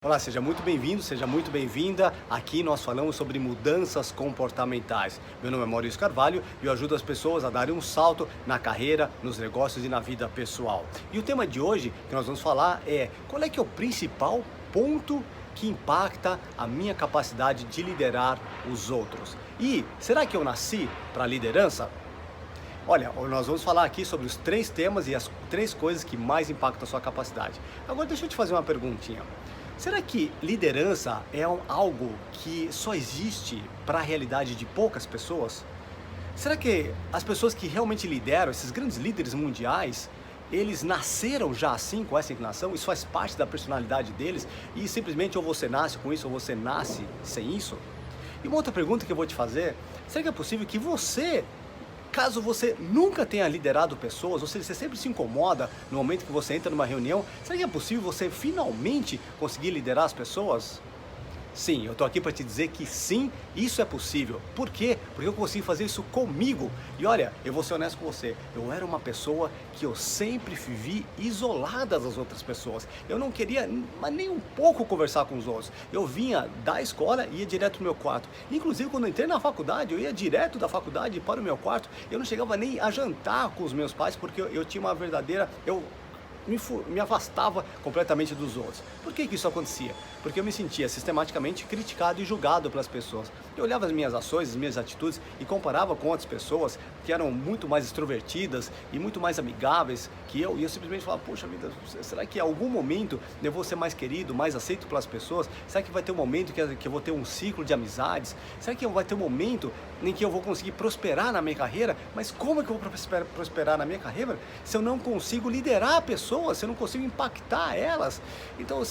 Olá, seja muito bem-vindo, seja muito bem-vinda. Aqui nós falamos sobre mudanças comportamentais. Meu nome é Maurício Carvalho e eu ajudo as pessoas a darem um salto na carreira, nos negócios e na vida pessoal. E o tema de hoje que nós vamos falar é qual é que é o principal ponto que impacta a minha capacidade de liderar os outros. E será que eu nasci para liderança? Olha, nós vamos falar aqui sobre os 3 temas e as 3 coisas que mais impactam a sua capacidade. Agora deixa eu te fazer uma perguntinha. Será que liderança é algo que só existe para a realidade de poucas pessoas? Será que as pessoas que realmente lideram, esses grandes líderes mundiais, eles nasceram já assim, com essa inclinação? Isso faz parte da personalidade deles e simplesmente ou você nasce com isso ou você nasce sem isso? E uma outra pergunta que eu vou te fazer, será que é possível que você, caso você nunca tenha liderado pessoas, ou seja, você sempre se incomoda no momento que você entra numa reunião, será que é possível você finalmente conseguir liderar as pessoas? Sim, eu tô aqui para te dizer que sim, isso é possível. Por quê? Porque eu consigo fazer isso comigo. E olha, eu vou ser honesto com você, eu era uma pessoa que eu sempre vivi isolada das outras pessoas. Eu não queria mas nem um pouco conversar com os outros. Eu vinha da escola e ia direto pro meu quarto. Inclusive, quando eu entrei na faculdade, eu ia direto da faculdade para o meu quarto. Eu não chegava nem a jantar com os meus pais, porque eu tinha uma verdadeira... Eu me afastava completamente dos outros. Por que isso acontecia? Porque eu me sentia sistematicamente criticado e julgado pelas pessoas. Eu olhava as minhas ações, as minhas atitudes e comparava com outras pessoas que eram muito mais extrovertidas e muito mais amigáveis que eu, e eu simplesmente falava, poxa vida, será que em algum momento eu vou ser mais querido, mais aceito pelas pessoas? Será que vai ter um momento que eu vou ter um ciclo de amizades? Será que vai ter um momento em que eu vou conseguir prosperar na minha carreira? Mas como é que eu vou prosperar na minha carreira se eu não consigo liderar pessoas, se eu não consigo impactar elas? Então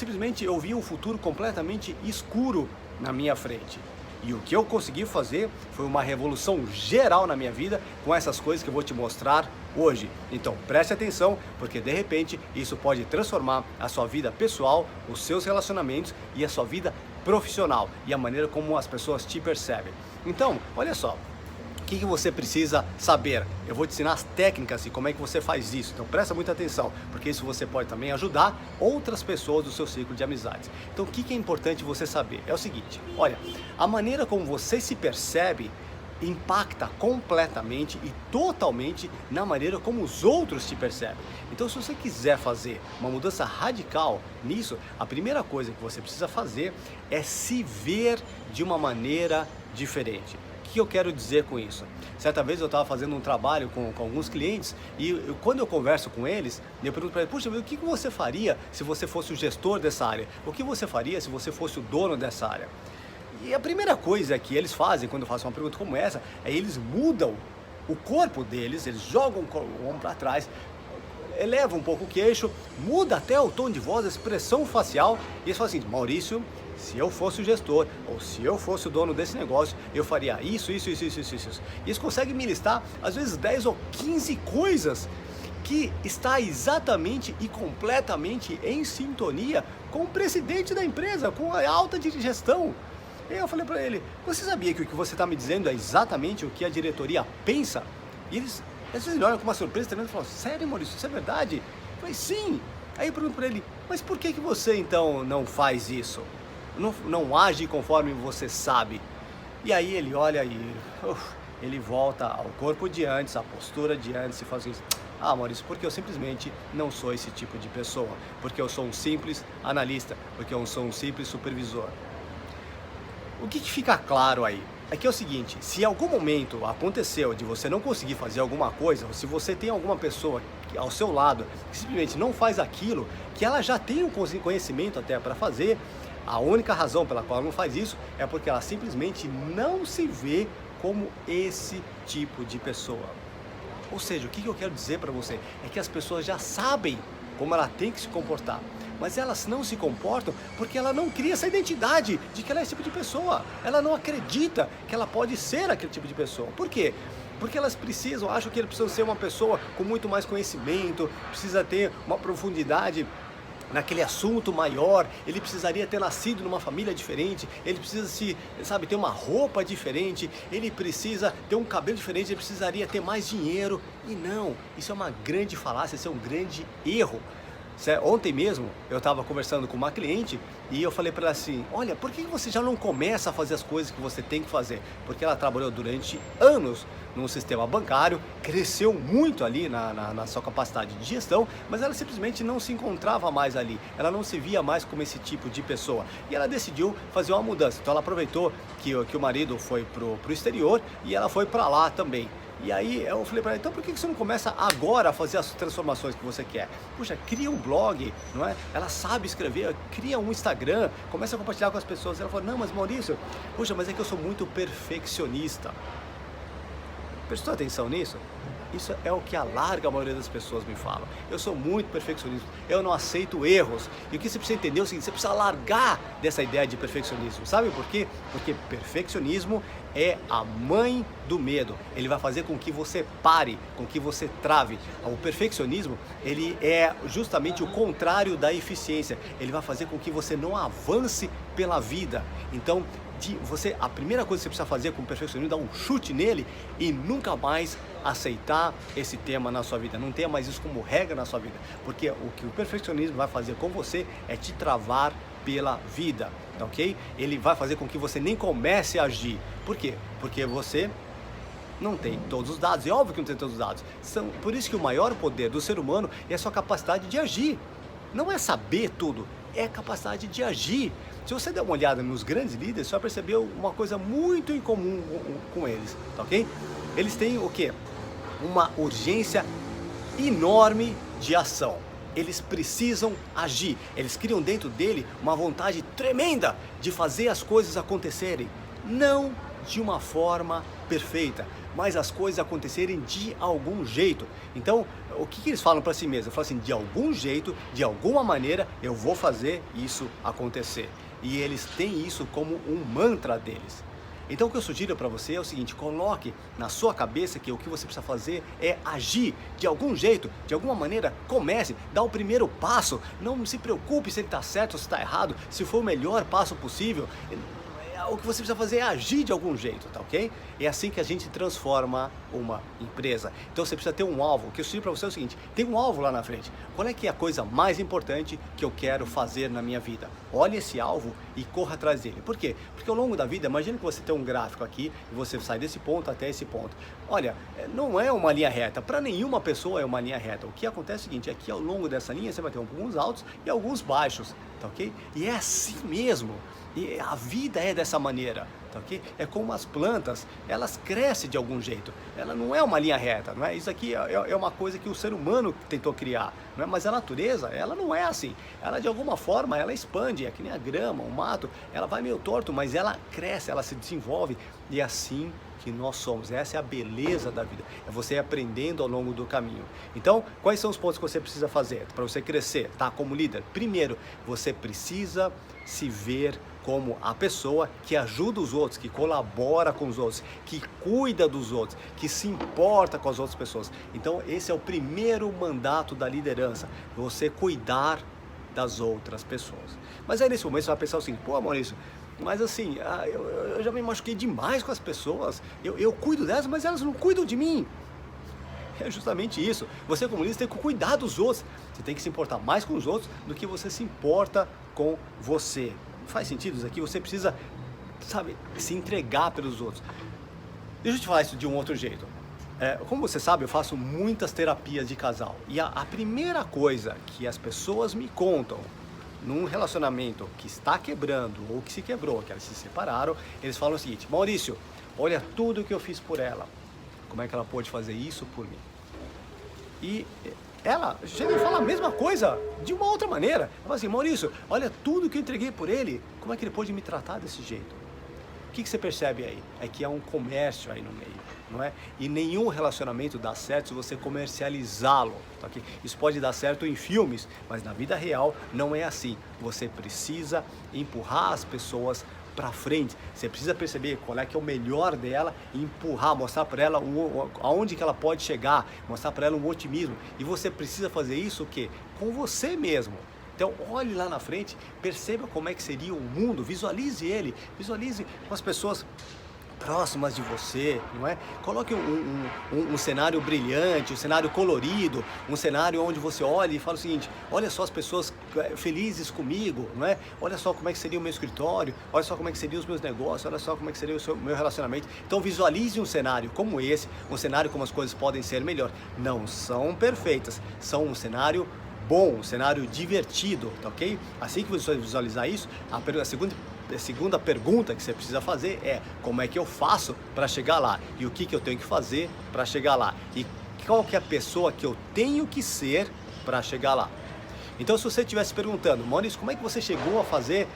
eu vi um futuro completamente escuro na minha frente. E o que eu consegui fazer foi uma revolução geral na minha vida com essas coisas que eu vou te mostrar hoje. Então preste atenção, porque de repente isso pode transformar a sua vida pessoal, os seus relacionamentos e a sua vida profissional e a maneira como as pessoas te percebem. Então, olha só. O que você precisa saber? Eu vou te ensinar as técnicas e como é que você faz isso. Então presta muita atenção, porque isso você pode também ajudar outras pessoas do seu ciclo de amizades. Então o que é importante você saber? É o seguinte, olha, a maneira como você se percebe impacta completamente e totalmente na maneira como os outros te percebem. Então, se você quiser fazer uma mudança radical nisso, a primeira coisa que você precisa fazer é se ver de uma maneira diferente. O que eu quero dizer com isso? Certa vez eu estava fazendo um trabalho com alguns clientes e quando eu converso com eles, eu pergunto para eles, puxa, o que você faria se você fosse o gestor dessa área? O que você faria se você fosse o dono dessa área? E a primeira coisa que eles fazem quando eu faço uma pergunta como essa, é eles mudam o corpo deles, eles jogam o ombro para trás, elevam um pouco o queixo, muda até o tom de voz, a expressão facial, e eles falam assim, Maurício, se eu fosse o gestor, ou se eu fosse o dono desse negócio, eu faria isso. E eles conseguem me listar, às vezes, 10 ou 15 coisas que está exatamente e completamente em sintonia com o presidente da empresa, com a alta gestão. E eu falei para ele, você sabia que o que você está me dizendo é exatamente o que a diretoria pensa? E eles, às vezes, olham com uma surpresa também e falam, sério, Maurício, isso é verdade? Eu falei, sim. Aí eu pergunto para ele, mas por que você então não faz isso? Não age conforme você sabe. E aí ele olha e ele volta ao corpo de antes, à postura de antes e fala assim, ah, Maurício, porque eu simplesmente não sou esse tipo de pessoa, porque eu sou um simples analista, porque eu sou um simples supervisor. O que fica claro aí? É que é o seguinte, se em algum momento aconteceu de você não conseguir fazer alguma coisa, ou se você tem alguma pessoa ao seu lado que simplesmente não faz aquilo, que ela já tem um conhecimento até para fazer, a única razão pela qual ela não faz isso é porque ela simplesmente não se vê como esse tipo de pessoa. Ou seja, o que eu quero dizer para você é que as pessoas já sabem como ela tem que se comportar, mas elas não se comportam porque ela não cria essa identidade de que ela é esse tipo de pessoa. Ela não acredita que ela pode ser aquele tipo de pessoa. Por quê? Porque elas acham que elas precisam ser uma pessoa com muito mais conhecimento, precisa ter uma profundidade naquele assunto maior, ele precisaria ter nascido numa família diferente, ele precisa ter uma roupa diferente, ele precisa ter um cabelo diferente, ele precisaria ter mais dinheiro. E não, isso é uma grande falácia, isso é um grande erro. Ontem mesmo eu estava conversando com uma cliente e eu falei para ela assim, olha, por que você já não começa a fazer as coisas que você tem que fazer? Porque ela trabalhou durante anos num sistema bancário, cresceu muito ali na sua capacidade de gestão, mas ela simplesmente não se encontrava mais ali, ela não se via mais como esse tipo de pessoa. E ela decidiu fazer uma mudança, então ela aproveitou que o marido foi pro exterior e ela foi para lá também. E aí eu falei para ela, então por que você não começa agora a fazer as transformações que você quer? Puxa, cria um blog, não é? Ela sabe escrever, cria um Instagram, começa a compartilhar com as pessoas. Ela falou, não, mas Maurício, puxa, mas é que eu sou muito perfeccionista. Prestou atenção nisso? Isso é o que a larga maioria das pessoas me falam. Eu sou muito perfeccionista, eu não aceito erros. E o que você precisa entender é o seguinte, você precisa largar dessa ideia de perfeccionismo. Sabe por quê? Porque perfeccionismo é a mãe do medo. Ele vai fazer com que você pare, com que você trave. O perfeccionismo, ele é justamente o contrário da eficiência. Ele vai fazer com que você não avance pela vida. Então, a primeira coisa que você precisa fazer com o perfeccionismo é dar um chute nele e nunca mais aceitar esse tema na sua vida. Não tenha mais isso como regra na sua vida, porque o que o perfeccionismo vai fazer com você é te travar pela vida, tá ok? Ele vai fazer com que você nem comece a agir. Por quê? Porque você não tem todos os dados, é óbvio que não tem todos os dados. Por isso que o maior poder do ser humano é a sua capacidade de agir. Não é saber tudo, é a capacidade de agir. Se você der uma olhada nos grandes líderes, você vai perceber uma coisa muito em comum com eles, tá ok? Eles têm o quê? Uma urgência enorme de ação. Eles precisam agir. Eles criam dentro dele uma vontade tremenda de fazer as coisas acontecerem. Não de uma forma perfeita, mas as coisas acontecerem de algum jeito. Então, o que eles falam para si mesmos? Eu falo assim, de algum jeito, de alguma maneira, eu vou fazer isso acontecer. E eles têm isso como um mantra deles. Então o que eu sugiro para você é o seguinte, coloque na sua cabeça que o que você precisa fazer é agir de algum jeito, de alguma maneira, comece, dá o primeiro passo, não se preocupe se ele está certo ou se está errado, se for o melhor passo possível. O que você precisa fazer é agir de algum jeito, tá ok? É assim que a gente transforma uma empresa. Então você precisa ter um alvo. O que eu sugiro para você é o seguinte, tem um alvo lá na frente. Qual é que é a coisa mais importante que eu quero fazer na minha vida? Olhe esse alvo e corra atrás dele. Por quê? Porque ao longo da vida, imagine que você tem um gráfico aqui e você sai desse ponto até esse ponto. Olha, não é uma linha reta. Para nenhuma pessoa é uma linha reta. O que acontece é o seguinte, aqui ao longo dessa linha você vai ter alguns altos e alguns baixos, tá ok? E é assim mesmo. E a vida é dessa maneira, tá ok? É como as plantas, elas crescem de algum jeito. Ela não é uma linha reta, não é? Isso aqui é uma coisa que o ser humano tentou criar, não é? Mas a natureza, ela não é assim. Ela de alguma forma, ela expande, é que nem a grama, o mato, ela vai meio torto, mas ela cresce, ela se desenvolve e é assim que nós somos. Essa é a beleza da vida, é você aprendendo ao longo do caminho. Então, quais são os pontos que você precisa fazer para você crescer, tá? Como líder? Primeiro, você precisa se ver como a pessoa que ajuda os outros, que colabora com os outros, que cuida dos outros, que se importa com as outras pessoas. Então esse é o primeiro mandato da liderança, você cuidar das outras pessoas. Mas aí nesse momento você vai pensar assim, pô Maurício, mas assim, eu já me machuquei demais com as pessoas, eu cuido delas, mas elas não cuidam de mim. É justamente isso, você como líder tem que cuidar dos outros, você tem que se importar mais com os outros do que você se importa com você. Faz sentido isso aqui? Você precisa, sabe, se entregar pelos outros. Deixa eu te falar isso de um outro jeito. Como você sabe, eu faço muitas terapias de casal. E a primeira coisa que as pessoas me contam num relacionamento que está quebrando ou que se quebrou, que elas se separaram, eles falam o seguinte, Maurício, olha tudo que eu fiz por ela. Como é que ela pôde fazer isso por mim? E ela chega e fala a mesma coisa de uma outra maneira. Ela fala assim, Maurício, olha tudo que eu entreguei por ele, como é que ele pôde me tratar desse jeito? O que você percebe aí? É que há um comércio aí no meio, não é? E nenhum relacionamento dá certo se você comercializá-lo, tá aqui? Isso pode dar certo em filmes, mas na vida real não é assim. Você precisa empurrar as pessoas para frente, você precisa perceber qual é que é o melhor dela e empurrar, mostrar para ela aonde que ela pode chegar, mostrar para ela um otimismo. E você precisa fazer isso o quê? Com você mesmo. Então olhe lá na frente, perceba como é que seria o mundo, visualize ele, visualize com as pessoas próximas de você, não é? Coloque um cenário brilhante, um cenário colorido, um cenário onde você olha e fala o seguinte: olha só as pessoas felizes comigo, não é? Olha só como é que seria o meu escritório, olha só como é que seriam os meus negócios, olha só como é que seria o meu relacionamento. Então visualize um cenário como esse, um cenário como as coisas podem ser melhor. Não são perfeitas, são um cenário bom, um cenário divertido, tá ok? Assim que você visualizar isso, a segunda pergunta que você precisa fazer é: como é que eu faço para chegar lá? E o que eu tenho que fazer para chegar lá? E qual que é a pessoa que eu tenho que ser para chegar lá? Então, se você estivesse perguntando: Maurício, como é que você chegou a fazer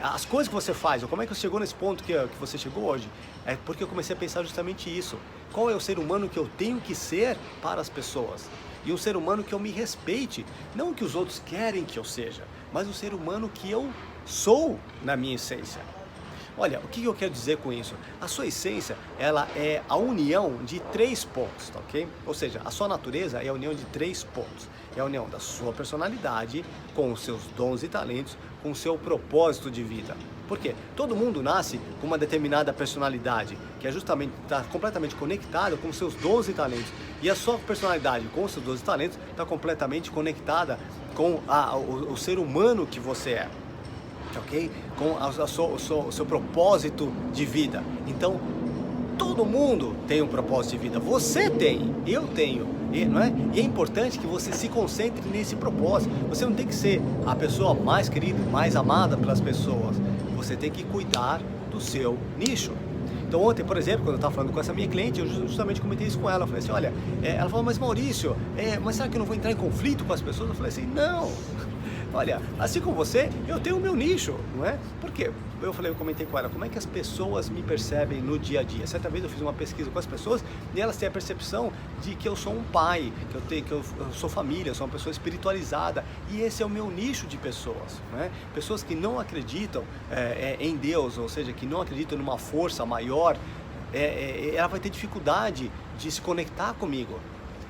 as coisas que você faz? Ou como é que você chegou nesse ponto que você chegou hoje? É porque eu comecei a pensar justamente isso. Qual é o ser humano que eu tenho que ser para as pessoas? E um ser humano que eu me respeite, não o que os outros querem que eu seja, mas um ser humano que eu sou na minha essência. Olha, o que eu quero dizer com isso? A sua essência, ela é a união de 3 pontos, tá ok? Ou seja, a sua natureza é a união de 3 pontos. É a união da sua personalidade com os seus dons e talentos, com o seu propósito de vida. Por quê? Todo mundo nasce com uma determinada personalidade, que é justamente está completamente conectada com os seus dons e talentos. E a sua personalidade com os seus dons e talentos está completamente conectada com o ser humano que você é. Ok? Com o seu propósito de vida. Então, todo mundo tem um propósito de vida. Você tem, eu tenho, não é? E é importante que você se concentre nesse propósito. Você não tem que ser a pessoa mais querida, mais amada pelas pessoas. Você tem que cuidar do seu nicho. Então ontem, por exemplo, quando eu estava falando com essa minha cliente, eu justamente comentei isso com ela. Eu falei assim: olha, ela falou: mas Maurício, mas será que eu não vou entrar em conflito com as pessoas? Eu falei assim: não. Olha, assim como você, eu tenho o meu nicho, não é? Por quê? Eu comentei com ela: como é que as pessoas me percebem no dia a dia? Certa vez eu fiz uma pesquisa com as pessoas e elas têm a percepção de que eu sou um pai, que eu sou família, eu sou uma pessoa espiritualizada, e esse é o meu nicho de pessoas, não é? Pessoas que não acreditam em Deus, ou seja, que não acreditam numa força maior, ela vai ter dificuldade de se conectar comigo.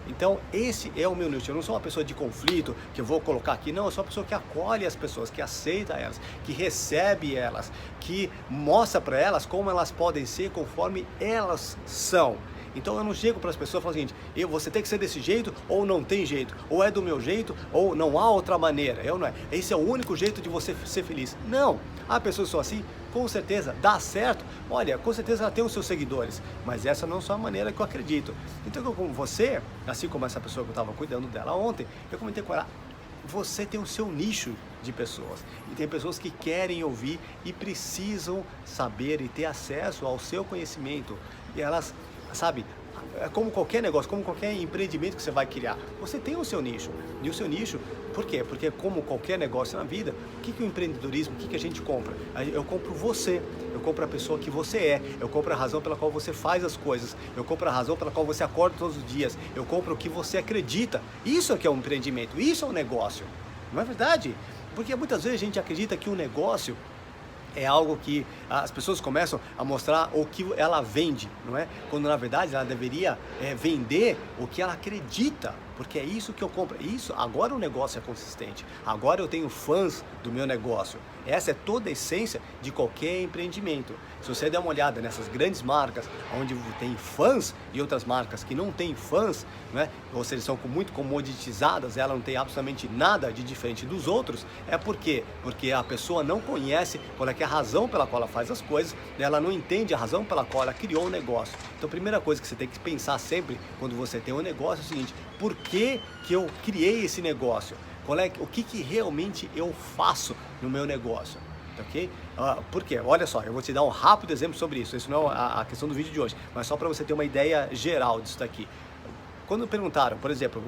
Então esse é o meu nicho. Eu não sou uma pessoa de conflito que eu vou colocar aqui, não. Eu sou uma pessoa que acolhe as pessoas, que aceita elas, que recebe elas, que mostra para elas como elas podem ser conforme elas são. Então eu não chego para as pessoas e falo o seguinte: você tem que ser desse jeito ou não tem jeito, ou é do meu jeito ou não há outra maneira. Não é. Esse é o único jeito de você ser feliz. Não. Há pessoas que são assim, com certeza dá certo. Olha, com certeza ela tem os seus seguidores, mas essa não é só a maneira que eu acredito. Então, como você, assim como essa pessoa que eu estava cuidando dela ontem, eu comentei com ela: você tem o seu nicho de pessoas, e tem pessoas que querem ouvir e precisam saber e ter acesso ao seu conhecimento, e elas, sabe, é como qualquer negócio, como qualquer empreendimento que você vai criar, você tem o seu nicho. E o seu nicho, por quê? Porque como qualquer negócio na vida, o que o empreendedorismo, o que a gente compra? Eu compro você, eu compro a pessoa que você é, eu compro a razão pela qual você faz as coisas, eu compro a razão pela qual você acorda todos os dias, eu compro o que você acredita. Isso é que é um empreendimento, isso é um negócio, não é verdade? Porque muitas vezes a gente acredita que um negócio é algo que as pessoas começam a mostrar o que ela vende, não é? Quando na verdade ela deveria vender o que ela acredita, porque é isso que eu compro. Isso, agora o negócio é consistente, agora eu tenho fãs do meu negócio. Essa é toda a essência de qualquer empreendimento. Se você der uma olhada nessas grandes marcas, onde tem fãs, e outras marcas que não têm fãs, né? Ou seja, são muito comoditizadas, ela não tem absolutamente nada de diferente dos outros, é por quê? Porque a pessoa não conhece qual é que é a razão pela qual ela faz as coisas, ela não entende a razão pela qual ela criou o negócio. Então a primeira coisa que você tem que pensar sempre quando você tem um negócio é o seguinte: por que eu criei esse negócio? O que realmente eu faço no meu negócio? Ok? Por quê? Olha só, eu vou te dar um rápido exemplo sobre isso. Isso não é a questão do vídeo de hoje, mas só para você ter uma ideia geral disso daqui. Quando perguntaram, por exemplo,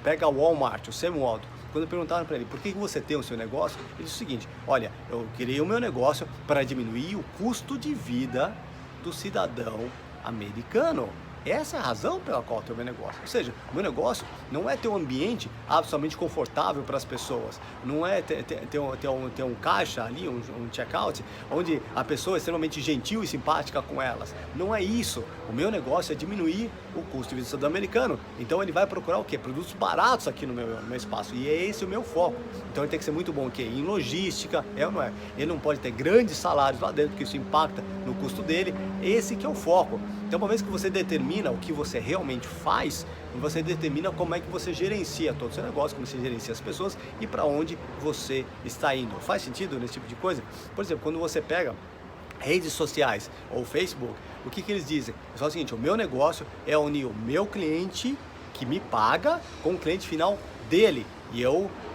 pega o Walmart, o Sam Walton, quando perguntaram para ele: por que você tem o seu negócio? Ele disse o seguinte: olha, eu criei o meu negócio para diminuir o custo de vida do cidadão americano. Essa é a razão pela qual eu tenho o meu negócio. Ou seja, o meu negócio não é ter um ambiente absolutamente confortável para as pessoas, não é ter um caixa ali, um checkout, onde a pessoa é extremamente gentil e simpática com elas. Não é isso. O meu negócio é diminuir o custo de vida do cidadão americano. Então ele vai procurar o quê? Produtos baratos aqui no meu espaço. E é esse o meu foco. Então ele tem que ser muito bom o quê? Em logística, ou não é? Ele não pode ter grandes salários lá dentro, porque isso impacta no custo dele. Esse que é o foco. Então uma vez que você determina o que você realmente faz, você determina como é que você gerencia todo o seu negócio, como você gerencia as pessoas e para onde você está indo. Faz sentido nesse tipo de coisa? Por exemplo, quando você pega redes sociais ou Facebook, o que eles dizem? É só o seguinte, o meu negócio é unir o meu cliente que me paga com o cliente final dele. E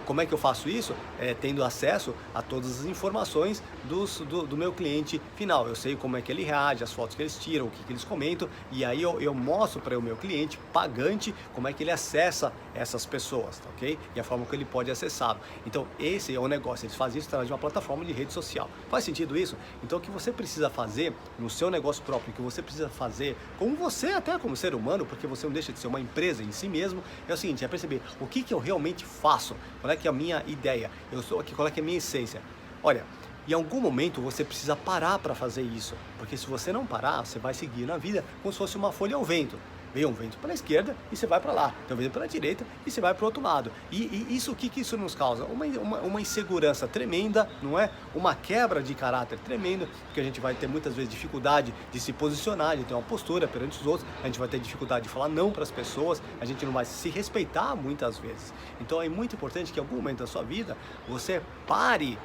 como é que eu faço isso? Tendo acesso a todas as informações do meu cliente final. Eu sei como é que ele reage, as fotos que eles tiram, o que eles comentam, e aí eu mostro para o meu cliente pagante como é que ele acessa essas pessoas, tá, ok? E a forma que ele pode acessá-lo. Então esse é o negócio, eles fazem isso através de uma plataforma de rede social. Faz sentido isso? Então o que você precisa fazer no seu negócio próprio, o que você precisa fazer como você, até como ser humano, porque você não deixa de ser uma empresa em si mesmo, é o seguinte, é perceber o que eu realmente faço, qual é que é a minha ideia, eu sou aqui, qual é que é a minha essência. Olha, em algum momento você precisa parar para fazer isso, porque se você não parar, você vai seguir na vida como se fosse uma folha ao vento. Vem um vento para a esquerda e você vai para lá, tem um vento para a direita e você vai para o outro lado. E isso, o que isso nos causa? Uma insegurança tremenda, não é? Uma quebra de caráter tremenda, porque a gente vai ter muitas vezes dificuldade de se posicionar, de ter uma postura perante os outros, a gente vai ter dificuldade de falar não para as pessoas, a gente não vai se respeitar muitas vezes. Então é muito importante que em algum momento da sua vida você pare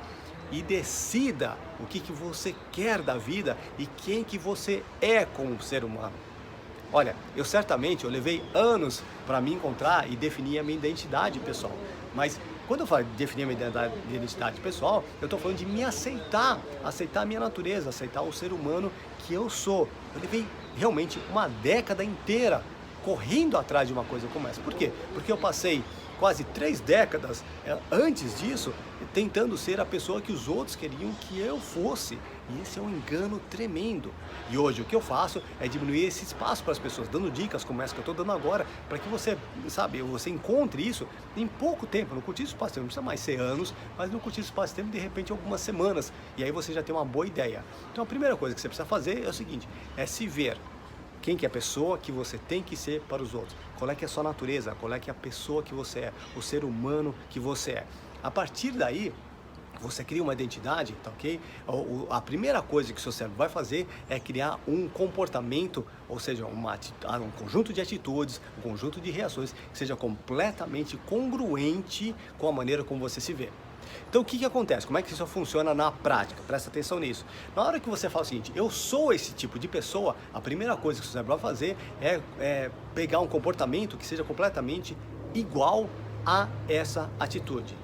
e decida o que você quer da vida e quem que você é como ser humano. Olha, eu levei anos para me encontrar e definir a minha identidade pessoal. Mas quando eu falo de definir a minha identidade pessoal, eu estou falando de me aceitar, aceitar a minha natureza, aceitar o ser humano que eu sou. Eu levei realmente uma década inteira correndo atrás de uma coisa como essa. Por quê? Porque eu passei quase 3 décadas antes disso tentando ser a pessoa que os outros queriam que eu fosse. E esse é um engano tremendo. E hoje o que eu faço é diminuir esse espaço para as pessoas, dando dicas como essa que eu estou dando agora, para que você encontre isso em pouco tempo, no curtíssimo espaço de tempo. Não precisa mais ser anos, mas no curtíssimo espaço de tempo, de repente algumas semanas. E aí você já tem uma boa ideia. Então a primeira coisa que você precisa fazer é o seguinte, é se ver. Quem que é a pessoa que você tem que ser para os outros? Qual é que é a sua natureza? Qual é que é a pessoa que você é? O ser humano que você é? A partir daí, você cria uma identidade, tá ok? A primeira coisa que o seu cérebro vai fazer é criar um comportamento, ou seja, um conjunto de atitudes, um conjunto de reações que seja completamente congruente com a maneira como você se vê. Então o que acontece? Como é que isso funciona na prática? Presta atenção nisso. Na hora que você fala o seguinte, eu sou esse tipo de pessoa, a primeira coisa que o seu cérebro vai fazer é pegar um comportamento que seja completamente igual a essa atitude.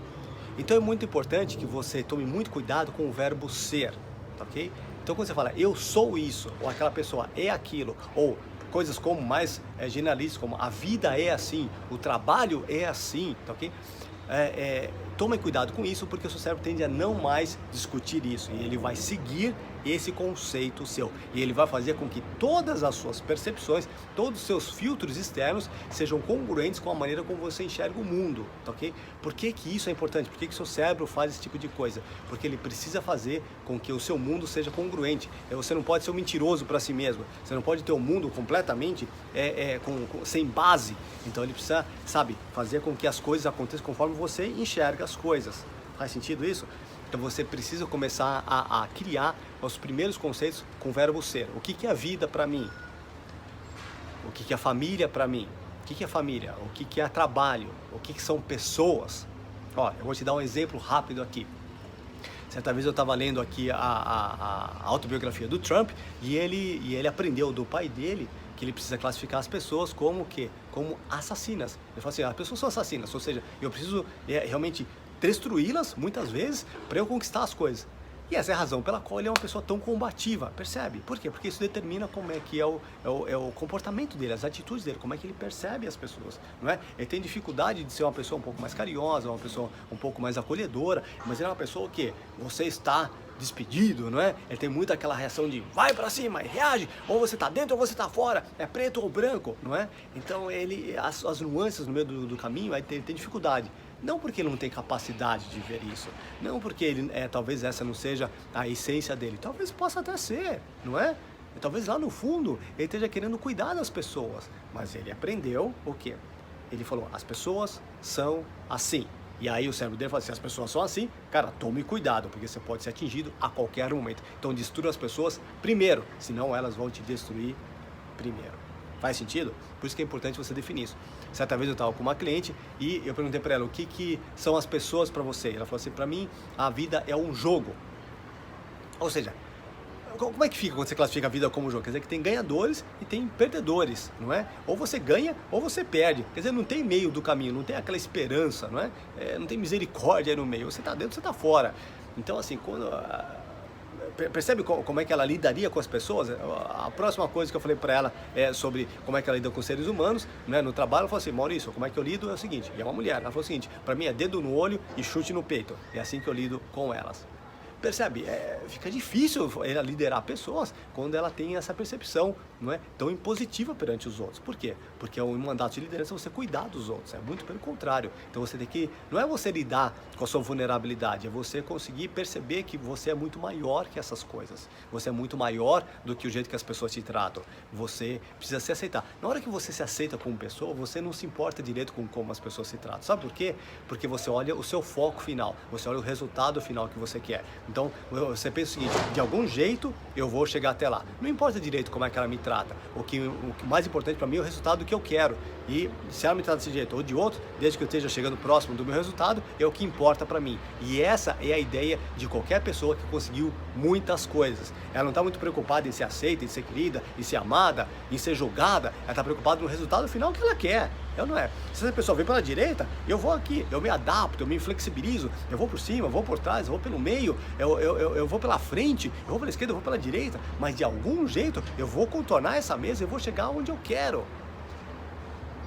Então é muito importante que você tome muito cuidado com o verbo ser, tá ok? Então quando você fala eu sou isso, ou aquela pessoa é aquilo, ou coisas como mais generalistas, como a vida é assim, o trabalho é assim, tá ok? Tome cuidado com isso, porque o seu cérebro tende a não mais discutir isso, e ele vai seguir esse conceito seu, e ele vai fazer com que todas as suas percepções, todos os seus filtros externos sejam congruentes com a maneira como você enxerga o mundo, tá ok? Por que isso é importante? Por que o seu cérebro faz esse tipo de coisa? Porque ele precisa fazer com que o seu mundo seja congruente. Você não pode ser um mentiroso para si mesmo, você não pode ter um mundo completamente sem base. Então ele precisa, fazer com que as coisas aconteçam conforme você enxerga as coisas. Faz sentido isso? Então você precisa começar a criar os primeiros conceitos com o verbo ser. O que é a vida para mim? O que é a família para mim? O que é família? O que é trabalho? O que são pessoas? Ó, eu vou te dar um exemplo rápido aqui. Certa vez eu estava lendo aqui a autobiografia do Trump e ele aprendeu do pai dele que ele precisa classificar as pessoas como assassinas. Ele fala assim, as pessoas são assassinas, ou seja, eu preciso realmente destruí-las muitas vezes para eu conquistar as coisas. E essa é a razão pela qual ele é uma pessoa tão combativa, percebe? Por quê? Porque isso determina como é que é o comportamento dele, as atitudes dele, como é que ele percebe as pessoas, não é? Ele tem dificuldade de ser uma pessoa um pouco mais carinhosa, uma pessoa um pouco mais acolhedora, mas ele é uma pessoa que você está despedido, não é? Ele tem muito aquela reação de vai pra cima, reage, ou você tá dentro ou você tá fora, é preto ou branco, não é? Então as nuances no meio do caminho, aí ele tem dificuldade. Não porque ele não tem capacidade de ver isso, não porque ele talvez essa não seja a essência dele, talvez possa até ser, não é? Talvez lá no fundo ele esteja querendo cuidar das pessoas, mas ele aprendeu o quê? Ele falou, as pessoas são assim. E aí o cérebro dele fala, se as pessoas são assim, cara, tome cuidado, porque você pode ser atingido a qualquer momento. Então destrua as pessoas primeiro, senão elas vão te destruir primeiro. Faz sentido? Por isso que é importante você definir isso. Certa vez eu estava com uma cliente e eu perguntei para ela o que são as pessoas para você. Ela falou assim, para mim a vida é um jogo. Ou seja, como é que fica quando você classifica a vida como jogo? Quer dizer que tem ganhadores e tem perdedores, não é? Ou você ganha ou você perde. Quer dizer, não tem meio do caminho, não tem aquela esperança, não é? Não tem misericórdia aí no meio. Você está dentro, você está fora. Então assim, quando... Percebe como é que ela lidaria com as pessoas? A próxima coisa que eu falei para ela é sobre como é que ela lida com seres humanos, né? No trabalho, ela falou assim, Maurício, como é que eu lido é o seguinte, e é uma mulher, ela falou o seguinte, para mim é dedo no olho e chute no peito, é assim que eu lido com elas. Percebe? Fica difícil ela liderar pessoas quando ela tem essa percepção, não é, tão impositiva perante os outros. Por quê? Porque o mandato de liderança é você cuidar dos outros, é muito pelo contrário. Então você tem que, não é você lidar com a sua vulnerabilidade, é você conseguir perceber que você é muito maior que essas coisas. Você é muito maior do que o jeito que as pessoas te tratam. Você precisa se aceitar. Na hora que você se aceita como pessoa, você não se importa direito com como as pessoas se tratam. Sabe por quê? Porque você olha o seu foco final, você olha o resultado final que você quer. Então, você pensa o seguinte, de algum jeito eu vou chegar até lá. Não importa direito como é que ela me trata. O que mais importante para mim é o resultado que eu quero. E se ela me trata desse jeito ou de outro, desde que eu esteja chegando próximo do meu resultado, é o que importa para mim. E essa é a ideia de qualquer pessoa que conseguiu muitas coisas. Ela não está muito preocupada em ser aceita, em ser querida, em ser amada, em ser julgada. Ela está preocupada no resultado final que ela quer. Eu não é. Se essa pessoa vem pela direita, eu vou aqui, eu me adapto, eu me flexibilizo, eu vou por cima, eu vou por trás, eu vou pelo meio, eu vou pela frente, eu vou pela esquerda, eu vou pela direita, mas de algum jeito eu vou contornar essa mesa e eu vou chegar onde eu quero.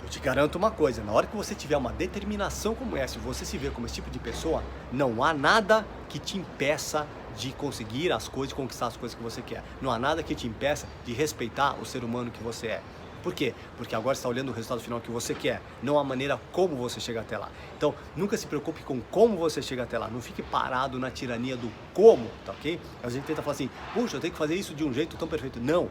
Eu te garanto uma coisa, na hora que você tiver uma determinação como essa, e você se vê como esse tipo de pessoa, não há nada que te impeça de conseguir as coisas, de conquistar as coisas que você quer. Não há nada que te impeça de respeitar o ser humano que você é. Por quê? Porque agora você está olhando o resultado final que você quer, não a maneira como você chega até lá. Então, nunca se preocupe com como você chega até lá. Não fique parado na tirania do como, tá ok? A gente tenta falar assim, puxa, eu tenho que fazer isso de um jeito tão perfeito. Não,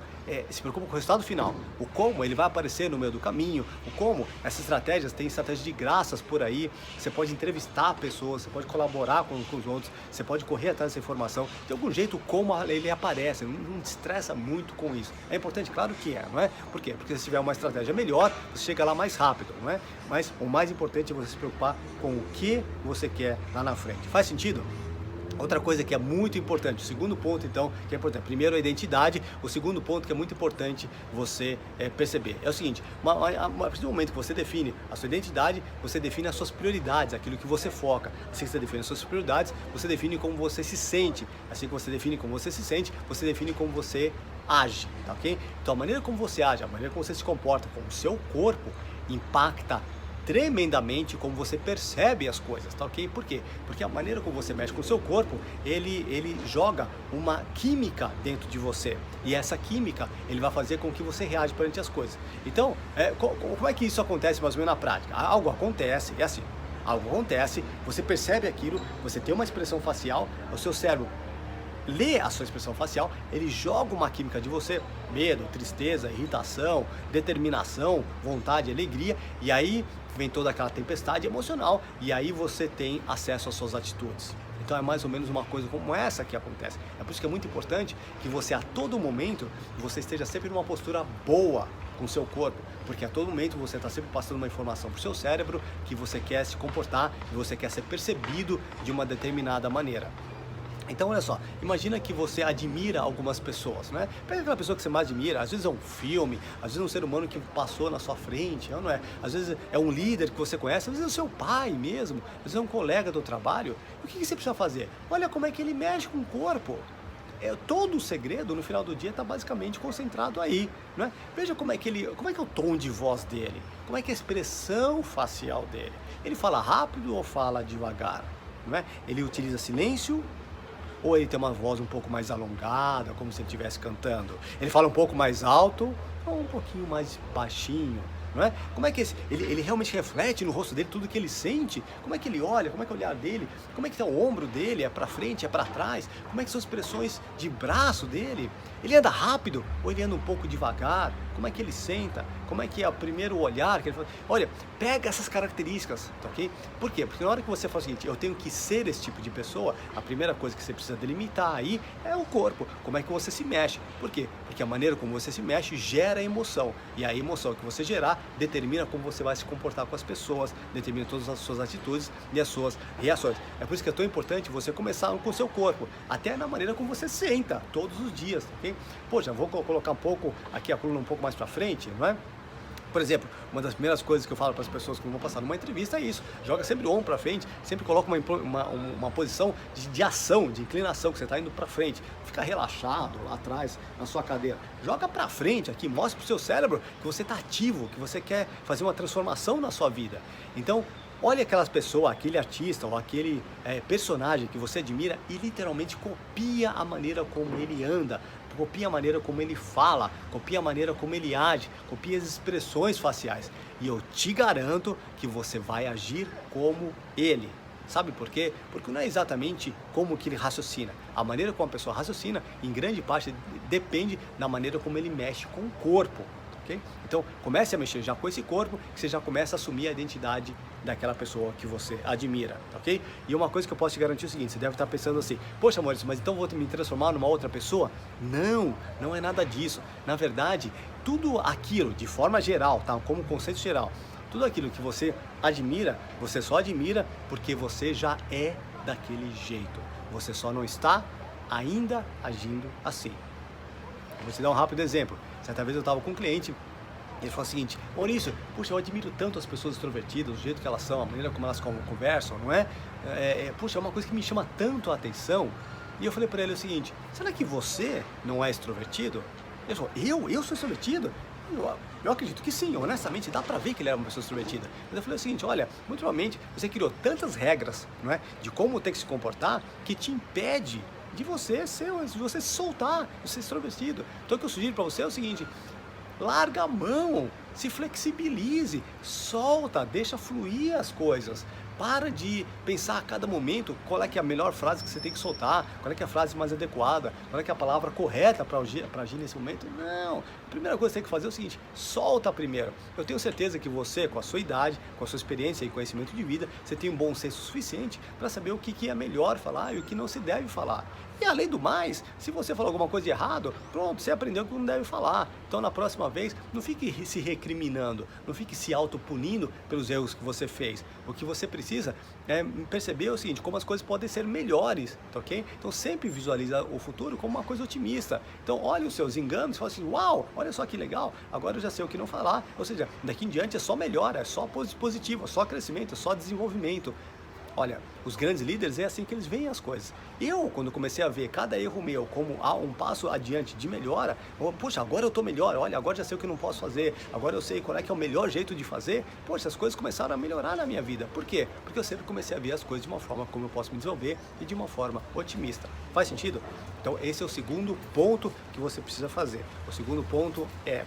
se preocupe com o resultado final. O como, ele vai aparecer no meio do caminho. O como, essas estratégias, tem estratégias de graças por aí. Você pode entrevistar pessoas, você pode colaborar com os outros, você pode correr atrás dessa informação. De algum jeito, o como ele aparece. Não te estressa muito com isso. É importante? Claro que é, não é? Por quê? Porque se tiver uma estratégia melhor, você chega lá mais rápido, não é? Mas o mais importante é você se preocupar com o que você quer lá na frente. Faz sentido? Outra coisa que é muito importante, o segundo ponto então, que é importante, primeiro a identidade, o segundo ponto que é muito importante você perceber, é o seguinte, a partir do momento que você define a sua identidade, você define as suas prioridades, aquilo que você foca, assim que você define as suas prioridades, você define como você se sente, assim que você define como você se sente, você define como você age, tá ok? Então a maneira como você age, a maneira como você se comporta com o seu corpo, impacta tremendamente como você percebe as coisas, tá ok? Por quê? Porque a maneira como você mexe com o seu corpo, ele joga uma química dentro de você. E essa química, ele vai fazer com que você reaja perante as coisas. Então, como é que isso acontece mais ou menos na prática? Algo acontece, é assim, algo acontece, você percebe aquilo, você tem uma expressão facial, o seu cérebro lê a sua expressão facial, ele joga uma química de você, medo, tristeza, irritação, determinação, vontade, alegria, e aí vem toda aquela tempestade emocional, e aí você tem acesso às suas atitudes. Então é mais ou menos uma coisa como essa que acontece. É por isso que é muito importante que você a todo momento, você esteja sempre numa postura boa com o seu corpo, porque a todo momento você está sempre passando uma informação para o seu cérebro que você quer se comportar, que você quer ser percebido de uma determinada maneira. Então olha só, imagina que você admira algumas pessoas, né? Pega aquela pessoa que você mais admira, às vezes é um filme, às vezes é um ser humano que passou na sua frente, não é? Às vezes é um líder que você conhece, às vezes é o seu pai mesmo, às vezes é um colega do trabalho. O que você precisa fazer? Olha como é que ele mexe com o corpo. Todo o segredo no final do dia está basicamente concentrado aí, não é? Veja como é que é o tom de voz dele, como é que é a expressão facial dele. Ele fala rápido ou fala devagar, não é? Ele utiliza silêncio ou ele tem uma voz um pouco mais alongada, como se ele estivesse cantando? Ele fala um pouco mais alto ou um pouquinho mais baixinho? Não é? Como é que ele realmente reflete no rosto dele tudo que ele sente? Como é que ele olha? Como é que é o olhar dele? Como é que está o ombro dele? É para frente? É para trás? Como é que são as expressões de braço dele? Ele anda rápido ou ele anda um pouco devagar? Como é que ele senta? Como é que é o primeiro olhar que ele fala? Olha, pega essas características, tá ok? Por quê? Porque na hora que você fala o seguinte, eu tenho que ser esse tipo de pessoa, a primeira coisa que você precisa delimitar aí é o corpo. Como é que você se mexe? Por quê? Porque a maneira como você se mexe gera emoção. E a emoção que você gerar determina como você vai se comportar com as pessoas, determina todas as suas atitudes e as suas reações. É por isso que é tão importante você começar com o seu corpo, até na maneira como você senta todos os dias, ok? Poxa, vou colocar um pouco aqui a coluna um pouco mais para frente, não é? Por exemplo, uma das primeiras coisas que eu falo para as pessoas que vão passar numa entrevista é isso. Joga sempre o ombro para frente, sempre coloca uma posição de ação, de inclinação, que você está indo para frente. Fica relaxado lá atrás, na sua cadeira. Joga para frente aqui, mostra para o seu cérebro que você está ativo, que você quer fazer uma transformação na sua vida. Então, olha aquelas pessoas, aquele artista ou aquele personagem que você admira e literalmente copia a maneira como ele anda, copia a maneira como ele fala, copia a maneira como ele age, copia as expressões faciais. E eu te garanto que você vai agir como ele. Sabe por quê? Porque não é exatamente como que ele raciocina. A maneira como a pessoa raciocina, em grande parte, depende da maneira como ele mexe com o corpo. Okay? Então comece a mexer já com esse corpo, que você já começa a assumir a identidade daquela pessoa que você admira, ok? E uma coisa que eu posso te garantir é o seguinte, você deve estar pensando assim, poxa Maurício, mas então vou me transformar numa outra pessoa? Não, não é nada disso. Na verdade, tudo aquilo, de forma geral, tá? Como conceito geral, tudo aquilo que você admira, você só admira porque você já é daquele jeito. Você só não está ainda agindo assim. Vou te dar um rápido exemplo. Certa vez eu estava com um cliente, ele falou o seguinte, Maurício, puxa, eu admiro tanto as pessoas extrovertidas, o jeito que elas são, a maneira como elas conversam, não é? Puxa, é uma coisa que me chama tanto a atenção. E eu falei para ele o seguinte, será que você não é extrovertido? Ele falou, eu sou extrovertido? Eu acredito que sim, honestamente, dá pra ver que ele era uma pessoa extrovertida. Mas eu falei o seguinte, olha, muito provavelmente você criou tantas regras, não é? De como tem que se comportar, que te impede de você se soltar, de ser extrovertido. Então o que eu sugiro para você é o seguinte, larga a mão, se flexibilize, solta, deixa fluir as coisas. Para de pensar a cada momento qual é que é a melhor frase que você tem que soltar, qual é que é a frase mais adequada, qual é que é a palavra correta para agir nesse momento. Não, a primeira coisa que você tem que fazer é o seguinte, solta primeiro. Eu tenho certeza que você, com a sua idade, com a sua experiência e conhecimento de vida, você tem um bom senso suficiente para saber o que é melhor falar e o que não se deve falar. E além do mais, se você falou alguma coisa de errado, pronto, você aprendeu que não deve falar. Então na próxima vez, não fique se recriminando, não fique se autopunindo pelos erros que você fez. O que você precisa é perceber o seguinte, como as coisas podem ser melhores, tá ok? Então sempre visualiza o futuro como uma coisa otimista. Então olha os seus enganos e fala assim, uau, olha só que legal, agora eu já sei o que não falar. Ou seja, daqui em diante é só melhora, é só positivo, é só crescimento, é só desenvolvimento. Olha, os grandes líderes é assim que eles veem as coisas. Eu, quando comecei a ver cada erro meu como um passo adiante de melhora, poxa, agora eu estou melhor, olha, agora já sei o que eu não posso fazer, agora eu sei qual é que é o melhor jeito de fazer, poxa, as coisas começaram a melhorar na minha vida. Por quê? Porque eu sempre comecei a ver as coisas de uma forma como eu posso me desenvolver e de uma forma otimista. Faz sentido? Então esse é o segundo ponto que você precisa fazer. O segundo ponto é,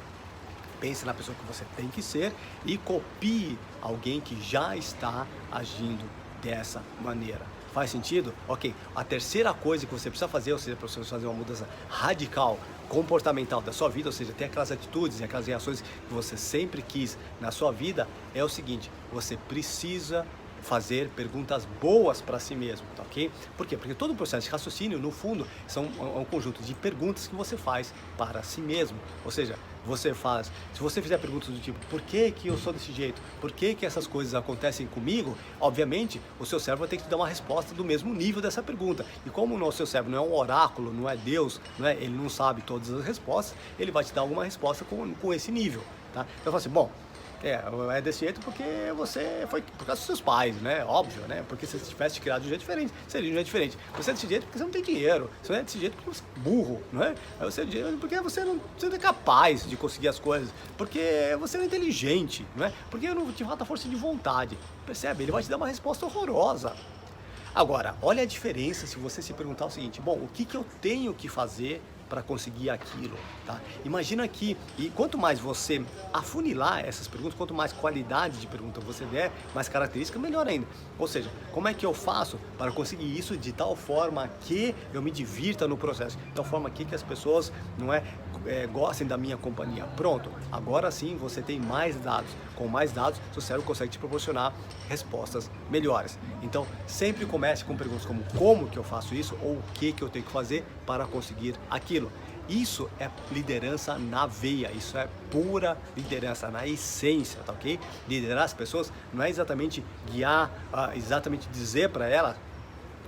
pense na pessoa que você tem que ser e copie alguém que já está agindo dessa maneira. Faz sentido? Ok. A terceira coisa que você precisa fazer, ou seja, para você fazer uma mudança radical, comportamental da sua vida, ou seja, ter aquelas atitudes e aquelas reações que você sempre quis na sua vida, é o seguinte, você precisa fazer perguntas boas para si mesmo, tá ok? Por quê? Porque todo o processo de raciocínio, no fundo, são um conjunto de perguntas que você faz para si mesmo. Ou seja, se você fizer perguntas do tipo, por que que eu sou desse jeito? Por que que essas coisas acontecem comigo? Obviamente, o seu cérebro vai ter que te dar uma resposta do mesmo nível dessa pergunta. E como o seu cérebro não é um oráculo, não é Deus, não é? Ele não sabe todas as respostas, ele vai te dar alguma resposta com esse nível, tá? Então eu falo assim, bom, é desse jeito porque você foi por causa dos seus pais, né? Óbvio, né? Porque se você tivesse criado de um jeito diferente, seria de um jeito diferente. Você é desse jeito porque você não tem dinheiro. Você não é desse jeito porque você é burro, não é? Você é desse jeito porque você não é capaz de conseguir as coisas. Porque você não é inteligente, não é? Porque não te falta força de vontade. Percebe? Ele vai te dar uma resposta horrorosa. Agora, olha a diferença se você se perguntar o seguinte: bom, o que eu tenho que fazer para conseguir aquilo, tá? Imagina que, e quanto mais você afunilar essas perguntas, quanto mais qualidade de pergunta você der, mais característica, melhor ainda. Ou seja, como é que eu faço para conseguir isso de tal forma que eu me divirta no processo, de tal forma que as pessoas, não é, gostem da minha companhia. Pronto, agora sim você tem mais dados. Com mais dados, seu cérebro consegue te proporcionar respostas melhores. Então, sempre comece com perguntas como que eu faço isso, ou o que eu tenho que fazer para conseguir aquilo. Isso é liderança na veia, isso é pura liderança, na essência, tá ok? Liderar as pessoas não é exatamente guiar, exatamente dizer para elas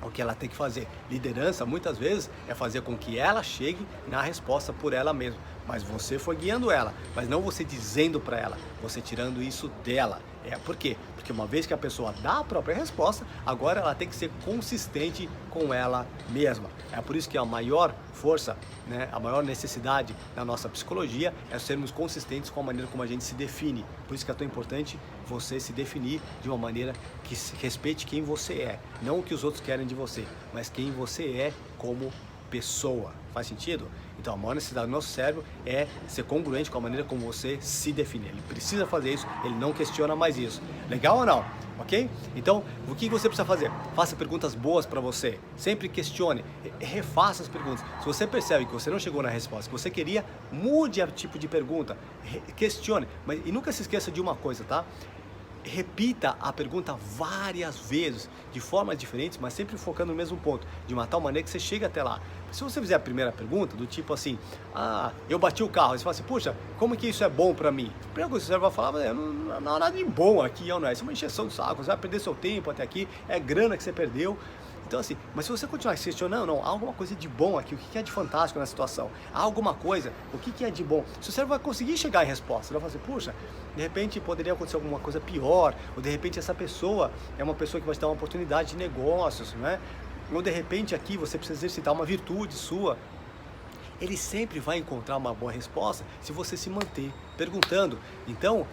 o que ela tem que fazer. Liderança, muitas vezes, é fazer com que ela chegue na resposta por ela mesma. Mas você foi guiando ela, mas não você dizendo para ela, você tirando isso dela. Por quê? Porque uma vez que a pessoa dá a própria resposta, agora ela tem que ser consistente com ela mesma. É por isso que a maior força, né, a maior necessidade na nossa psicologia é sermos consistentes com a maneira como a gente se define. Por isso que é tão importante você se definir de uma maneira que respeite quem você é. Não o que os outros querem de você, mas quem você é como pessoa. Faz sentido? Então a maior necessidade do nosso cérebro é ser congruente com a maneira como você se define. Ele precisa fazer isso, ele não questiona mais isso. Legal ou não? Ok? Então, o que você precisa fazer? Faça perguntas boas para você. Sempre questione, refaça as perguntas. Se você percebe que você não chegou na resposta que você queria, mude o tipo de pergunta. Questione. E nunca se esqueça de uma coisa, tá? Repita a pergunta várias vezes, de formas diferentes, mas sempre focando no mesmo ponto, de uma tal maneira que você chega até lá. Se você fizer a primeira pergunta, do tipo assim, eu bati o carro, você fala assim, puxa, como que isso é bom pra mim? A primeira coisa que você vai falar, não há nada de bom aqui, não é? Isso é uma encheção de saco, você vai perder seu tempo até aqui, é grana que você perdeu. Então assim, mas se você continuar se questionando, não, há alguma coisa de bom aqui, o que é de fantástico na situação? Há alguma coisa, o que é de bom? Seu cérebro vai conseguir chegar em resposta, ele vai falar assim, puxa, de repente poderia acontecer alguma coisa pior, ou de repente essa pessoa é uma pessoa que vai te dar uma oportunidade de negócios, né? Ou de repente aqui você precisa exercitar uma virtude sua. Ele sempre vai encontrar uma boa resposta se você se manter perguntando. Então,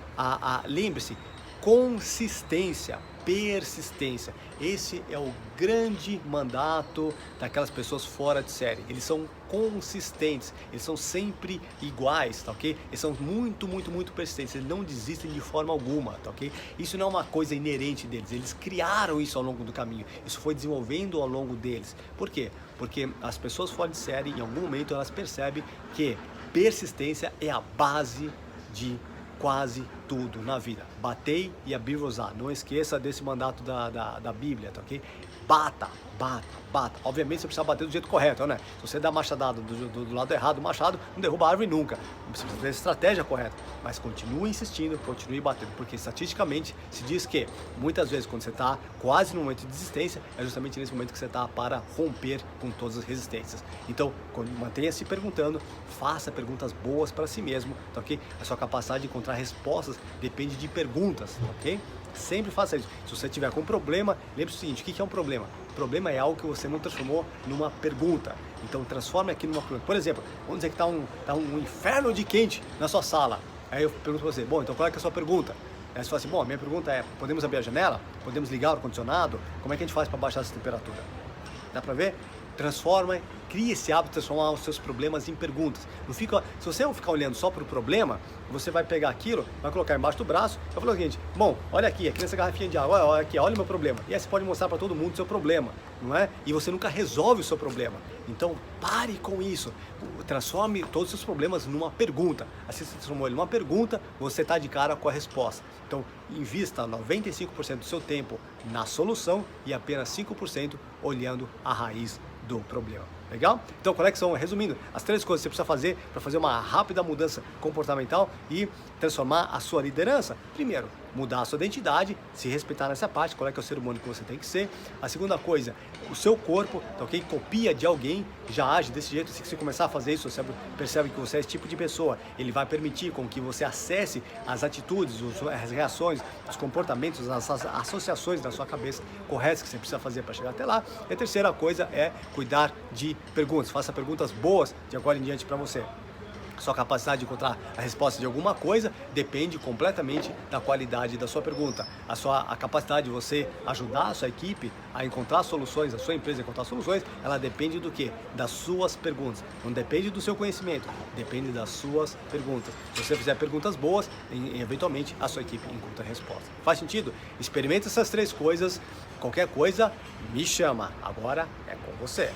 lembre-se, consistência, persistência. Esse é o grande mandato daquelas pessoas fora de série. Eles são consistentes, eles são sempre iguais, tá ok? Eles são muito, muito, muito persistentes, eles não desistem de forma alguma, tá ok? Isso não é uma coisa inerente deles, eles criaram isso ao longo do caminho, isso foi desenvolvendo ao longo deles. Por quê? Porque as pessoas fora de série, em algum momento, elas percebem que persistência é a base de quase tudo na vida. Batei e abri-vos-á. Não esqueça desse mandato da Bíblia, tá ok? Bata, bata, bata. Obviamente você precisa bater do jeito correto, né? Se você dá machadada do lado errado do machado, não derruba a árvore nunca. Você precisa ter a estratégia correta. Mas continue insistindo, continue batendo. Porque estatisticamente se diz que muitas vezes quando você está quase no momento de desistência, é justamente nesse momento que você está para romper com todas as resistências. Então, mantenha se perguntando, faça perguntas boas para si mesmo, tá ok? A sua capacidade de encontrar respostas depende de perguntas, ok? Sempre faça isso. Se você tiver com problema, lembre-se o seguinte, o que é um problema? Problema é algo que você não transformou numa pergunta. Então transforme aqui numa pergunta. Por exemplo, vamos dizer que tá um inferno de quente na sua sala. Aí eu pergunto para você, bom, então qual é que é a sua pergunta? Aí você fala assim, bom, a minha pergunta é, podemos abrir a janela? Podemos ligar o ar-condicionado? Como é que a gente faz para baixar essa temperatura? Dá para ver? Transforma, crie esse hábito de transformar os seus problemas em perguntas. Não fica, se você ficar olhando só para o problema, você vai pegar aquilo, vai colocar embaixo do braço e vai falar o seguinte, bom, olha aqui nessa garrafinha de água, olha aqui, olha o meu problema. E aí você pode mostrar para todo mundo o seu problema, não é? E você nunca resolve o seu problema. Então, pare com isso. Transforme todos os seus problemas numa pergunta. Assim você transformou ele numa pergunta, você está de cara com a resposta. Então, invista 95% do seu tempo na solução e apenas 5% olhando a raiz do problema. Legal? Então, qual é que são, resumindo, as 3 coisas que você precisa fazer para fazer uma rápida mudança comportamental e transformar a sua liderança? Primeiro, mudar a sua identidade, se respeitar nessa parte, qual é que é o ser humano que você tem que ser. A segunda coisa, o seu corpo, tá ok? Copia de alguém, já age desse jeito. Se você começar a fazer isso, você percebe que você é esse tipo de pessoa. Ele vai permitir com que você acesse as atitudes, as reações, os comportamentos, as associações da sua cabeça corretas que você precisa fazer para chegar até lá. E a terceira coisa é cuidar de perguntas. Faça perguntas boas de agora em diante para você. Sua capacidade de encontrar a resposta de alguma coisa depende completamente da qualidade da sua pergunta. A capacidade de você ajudar a sua equipe a encontrar soluções, a sua empresa a encontrar soluções, ela depende do quê? Das suas perguntas. Não depende do seu conhecimento, depende das suas perguntas. Se você fizer perguntas boas, eventualmente a sua equipe encontra a resposta. Faz sentido? Experimente essas 3 coisas. Qualquer coisa, me chama. Agora é com você.